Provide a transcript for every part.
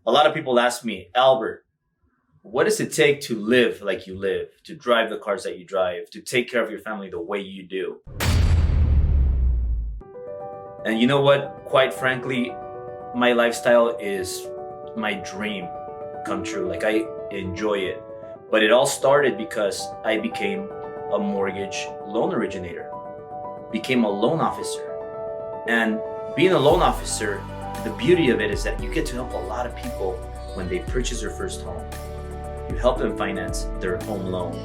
A lot of people ask me, Albert, what does it take to live like you live, to drive the cars that you drive, to take care of your family the way you do? And you know what? Quite frankly, my lifestyle is my dream come true. Like, I enjoy it. But it all started because I became a mortgage loan originator, became a loan officer. And being a loan officer, the beauty of it is that you get to help a lot of people when they purchase their first home. You help them finance their home loan.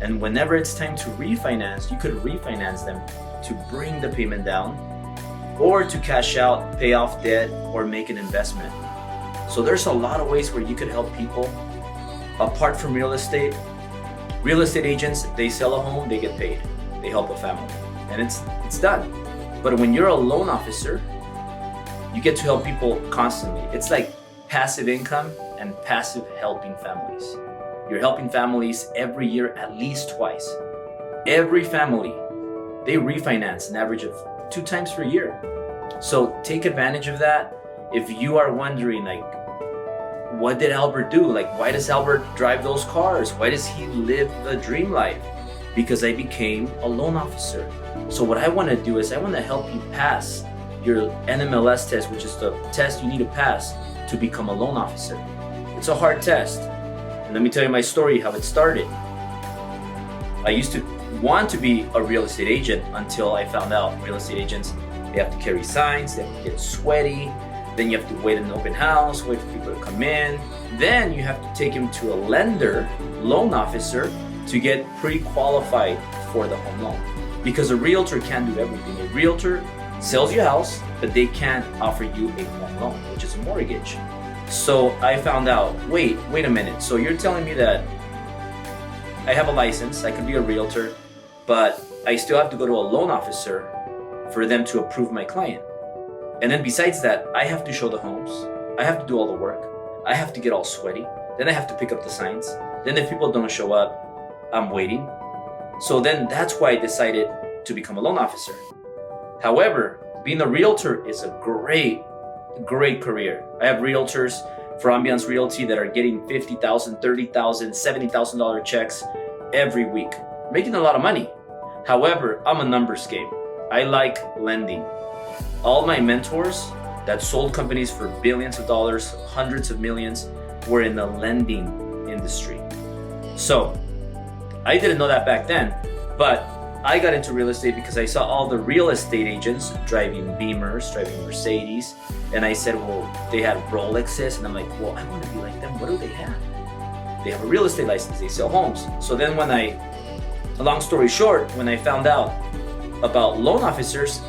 And whenever it's time to refinance, you could refinance them to bring the payment down or to cash out, pay off debt, or make an investment. So there's a lot of ways where you could help people. Apart from real estate agents, they sell a home, they get paid. They help a family, and it's done. But when you're a loan officer, you get to help people constantly. It's like passive income and passive helping families. You're helping families every year at least twice. Every family, they refinance an average of 2 times per year. So take advantage of that. If you are wondering, like, what did Albert do? Like, why does Albert drive those cars? Why does he live the dream life? Because I became a loan officer. So what I want to do is I want to help you pass your NMLS test, which is the test you need to pass to become a loan officer. It's a hard test. And let me tell you my story, how it started. I used to want to be a real estate agent until I found out real estate agents, they have to carry signs, they have to get sweaty, then you have to wait in an open house, wait for people to come in. Then you have to take them to a lender, loan officer, to get pre-qualified for the home loan. Because a realtor can't do everything. A realtor sells you a house, but they can't offer you a home loan, which is a mortgage. So I found out, wait a minute. So you're telling me that I have a license, I could be a realtor, but I still have to go to a loan officer for them to approve my client. And then besides that, I have to show the homes. I have to do all the work. I have to get all sweaty. Then I have to pick up the signs. Then if people don't show up, I'm waiting. So then that's why I decided to become a loan officer. However, being a realtor is a great career. I have realtors for Ambiance Realty that are getting $50,000, $30,000, $70,000 checks every week, making a lot of money. However, I'm a numbers game. I like lending. All my mentors that sold companies for billions of dollars, hundreds of millions, were in the lending industry. So I didn't know that back then, but I got into real estate because I saw all the real estate agents driving Beamers, driving Mercedes, and I said, well, they had Rolexes, and I'm like, well, I want to be like them. What do they have? They have a real estate license, they sell homes. So then long story short, when I found out about loan officers,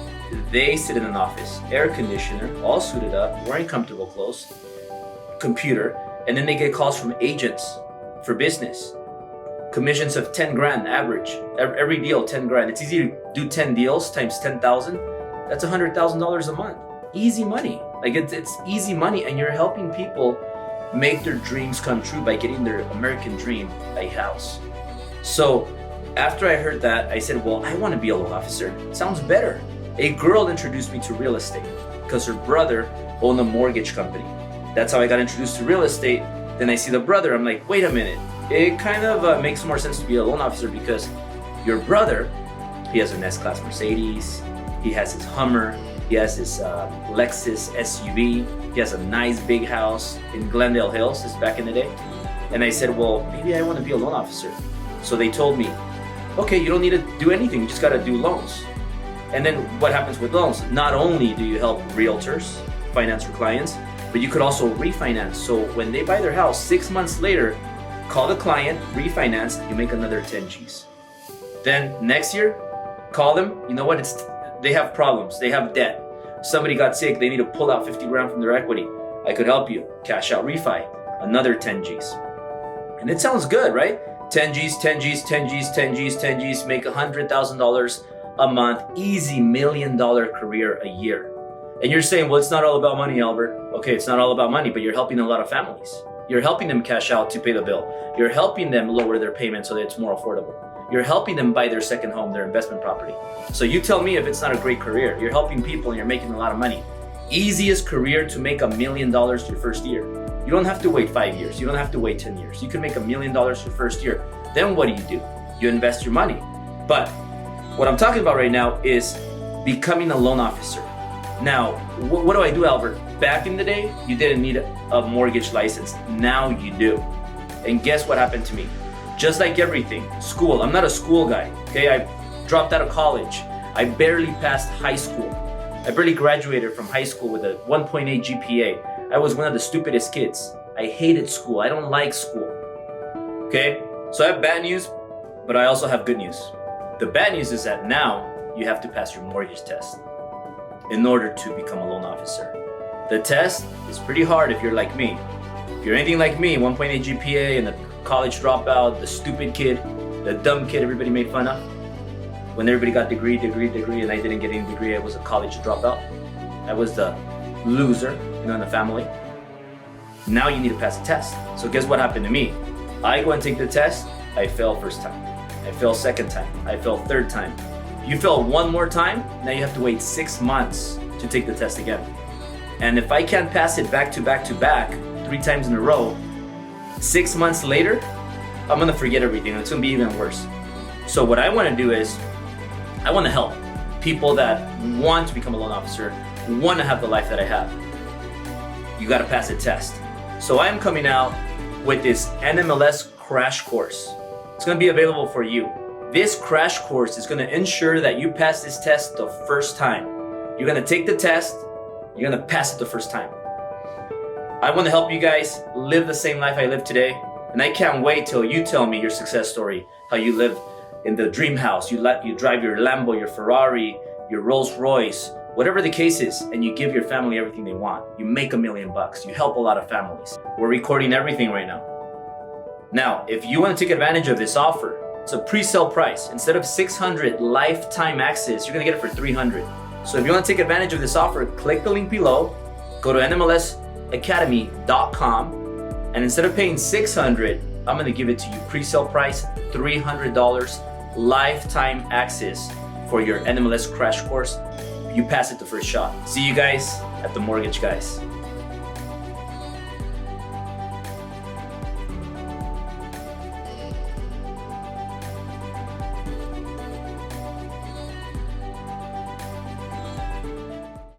they sit in an office, air conditioner, all suited up, wearing comfortable clothes, computer, and then they get calls from agents for business. Commissions of 10 grand average. Every deal, 10 grand. It's easy to do 10 deals times 10,000. That's $100,000 a month. Easy money. Like, it's easy money, and you're helping people make their dreams come true by getting their American dream, a house. So after I heard that, I said, well, I want to be a loan officer. Sounds better. A girl introduced me to real estate because her brother owned a mortgage company. That's how I got introduced to real estate. Then I see the brother. I'm like, wait a minute. It kind of makes more sense to be a loan officer because your brother, he has an S-Class Mercedes, he has his Hummer, he has his Lexus SUV, he has a nice big house in Glendale Hills, this is back in the day. And I said, well, maybe I want to be a loan officer. So they told me, okay, you don't need to do anything, you just got to do loans. And then what happens with loans? Not only do you help realtors finance for clients, but you could also refinance. So when they buy their house, 6 months later, call the client, refinance, you make another 10 G's. Then next year, call them, you know what, they have problems, they have debt. Somebody got sick, they need to pull out 50 grand from their equity. I could help you, cash out refi, another 10 G's. And it sounds good, right? 10 G's, 10 G's, 10 G's, 10 G's, 10 G's, make $100,000 a month, easy $1 million career a year. And you're saying, well, it's not all about money, Albert. Okay, it's not all about money, but you're helping a lot of families. You're helping them cash out to pay the bill. You're helping them lower their payment so that it's more affordable. You're helping them buy their second home, their investment property. So you tell me if it's not a great career. You're helping people and you're making a lot of money. Easiest career to make $1 million your first year. You don't have to wait 5 years. You don't have to wait 10 years. You can make $1 million your first year. Then what do? You invest your money. But what I'm talking about right now is becoming a loan officer. Now, what do I do, Albert? Back in the day, you didn't need a mortgage license. Now you do. And guess what happened to me? Just like everything, school. I'm not a school guy, okay? I dropped out of college. I barely passed high school. I barely graduated from high school with a 1.8 GPA. I was one of the stupidest kids. I hated school. I don't like school, okay? So I have bad news, but I also have good news. The bad news is that now you have to pass your mortgage test in order to become a loan officer. The test is pretty hard if you're like me. If you're anything like me, 1.8 GPA and a college dropout, the stupid kid, the dumb kid everybody made fun of. When everybody got degree, and I didn't get any degree, I was a college dropout. I was the loser, in the family. Now you need to pass the test. So guess what happened to me? I go and take the test, I fail first time. I fail second time, I fail third time. You fail one more time, now you have to wait 6 months to take the test again. And if I can't pass it back to back to back, 3 times in a row, 6 months later, I'm gonna forget everything. It's gonna be even worse. So what I wanna do is, I wanna help people that want to become a loan officer, wanna have the life that I have. You gotta pass a test. So I'm coming out with this NMLS crash course. It's gonna be available for you. This crash course is gonna ensure that you pass this test the first time. You're gonna take the test, you're gonna pass it the first time. I wanna help you guys live the same life I live today, and I can't wait till you tell me your success story, how you live in the dream house, you drive your Lambo, your Ferrari, your Rolls Royce, whatever the case is, and you give your family everything they want. You make $1 million, you help a lot of families. We're recording everything right now. Now, if you wanna take advantage of this offer, it's a pre-sale price. Instead of 600 lifetime access, you're gonna get it for 300. So if you wanna take advantage of this offer, click the link below, go to NMLSacademy.com, and instead of paying 600, I'm gonna give it to you pre-sale price, $300 lifetime access for your NMLS crash course. You pass it the first shot. See you guys at the Mortgage Guys.